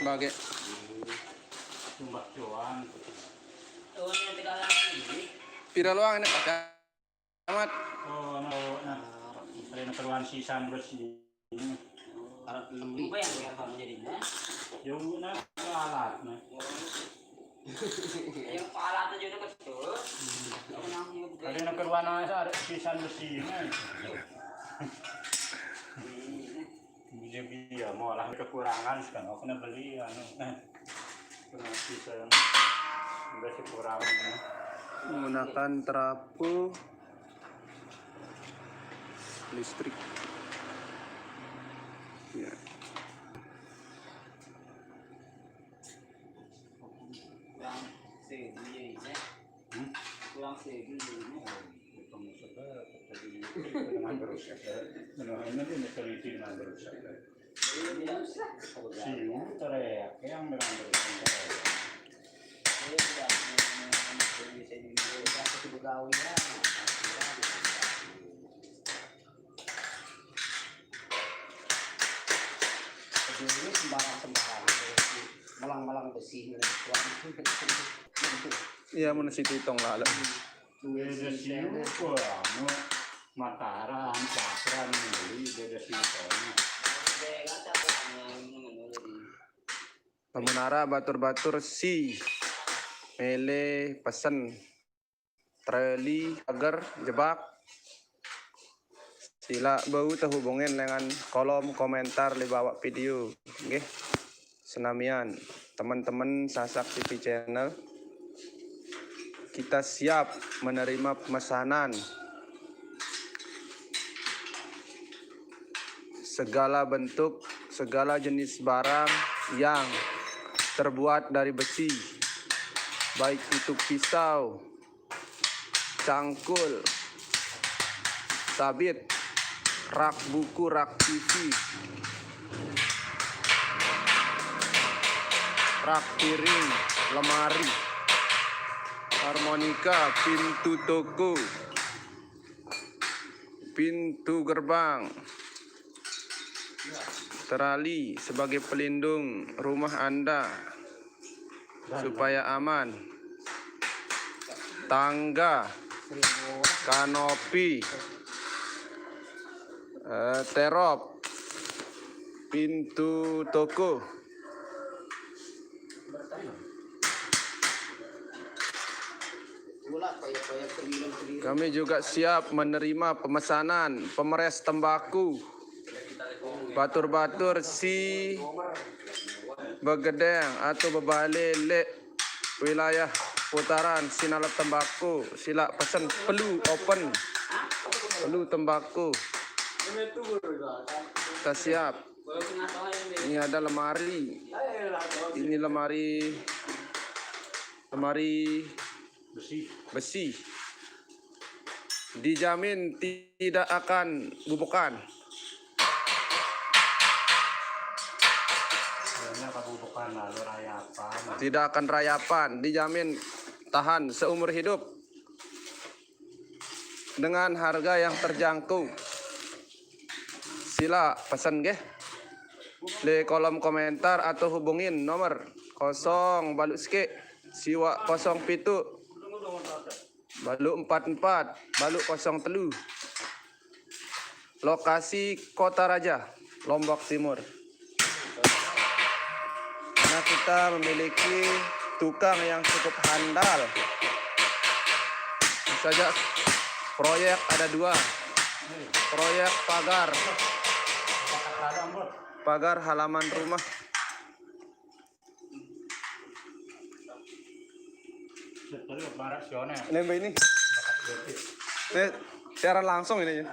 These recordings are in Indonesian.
Sebagai Tumbak cuan. pira luang ini Pak Camat. Oh, selain keperluan sisan bersih. Alat lembut yang kamu jadinya. Yung na alat na. Yung alat aja udah betul. Ada yang keperluan ada sisan bersih na. Jadi ya mau lah kekurangan sekarang aku kena beli anu. Kena sisan. Udah kekurangan. Menggunakan trafo listrik. Ya. Kurang segini ya. Kurang segini ini. Kamu suka tadi dengan berusaha. Menurutnya dia meneliti dengan berusaha. Siu teriak yang dengan berusaha. Bisa di begawi ya. Ini sembarang malang besi Iya mun si titong lala. Beda siu anu Mataram, Cakran, beda siu. Pemenara batur-batur si mele pesen treli agar jebak sila bau terhubungin dengan kolom komentar di bawah video. Oke, senamian teman-teman Sasak TV channel, kita siap menerima pemesanan segala bentuk, segala jenis barang yang terbuat dari besi, baik itu pisau, cangkul, sabit, rak buku, rak TV, rak piring, lemari, harmonika, pintu toko, pintu gerbang, terali sebagai pelindung rumah Anda supaya aman, tangga, kanopi, terop, pintu toko. Kami juga siap menerima pemesanan pemeres tembakau batur-batur si begedeng atau bebalele wilayah putaran sinalat tembakau. Sila pesan pelu open pelu tembakau. Kita siap. Ini ada lemari. Ini lemari besi. Dijamin tidak akan bubukan. Tidak akan rayapan, dijamin tahan seumur hidup dengan harga yang terjangkau. Sila pesan ge di kolom komentar atau hubungin nomor 0 balu ske siwa 07 balu 44 balu 03. Lokasi Kota Raja, Lombok Timur. Karena kita memiliki tukang yang cukup handal. Saja proyek ada 2. Proyek pagar halaman rumah. Ini ini siaran langsung ini ya.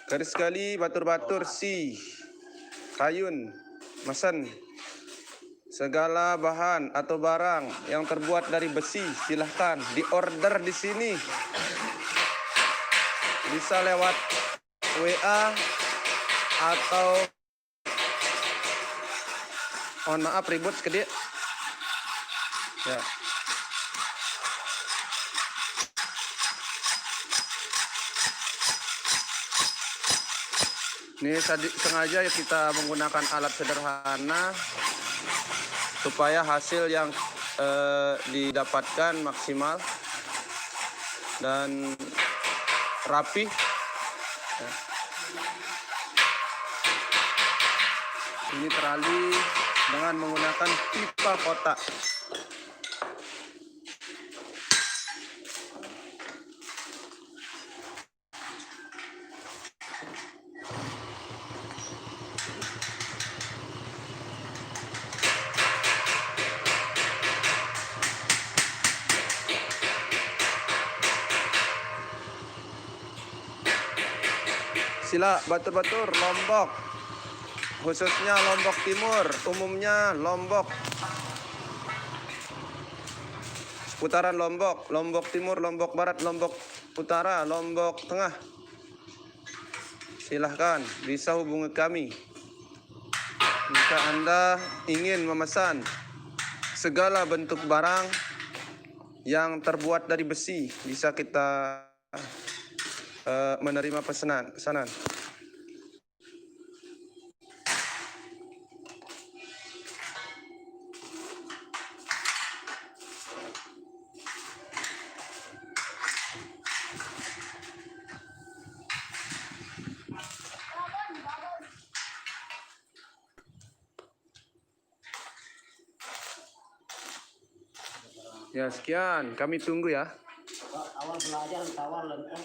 Garis sekali batur-batur si kayun mesen segala bahan atau barang yang terbuat dari besi silahkan diorder di sini. Bisa lewat WA atau mohon maaf ribut sedikit ya. Ini sengaja ya kita menggunakan alat sederhana supaya hasil yang didapatkan maksimal dan rapi. Ya. Ini terali dengan menggunakan pipa kotak. Sila batur-batur Lombok, khususnya Lombok Timur, umumnya Lombok, seputaran Lombok, Lombok Timur, Lombok Barat, Lombok Utara, Lombok Tengah. Silahkan bisa hubungi kami jika Anda ingin memesan segala bentuk barang yang terbuat dari besi. Bisa kita menerima pesanan. Ya, sekian. Kami tunggu ya. Awal belajar tawar lenteng.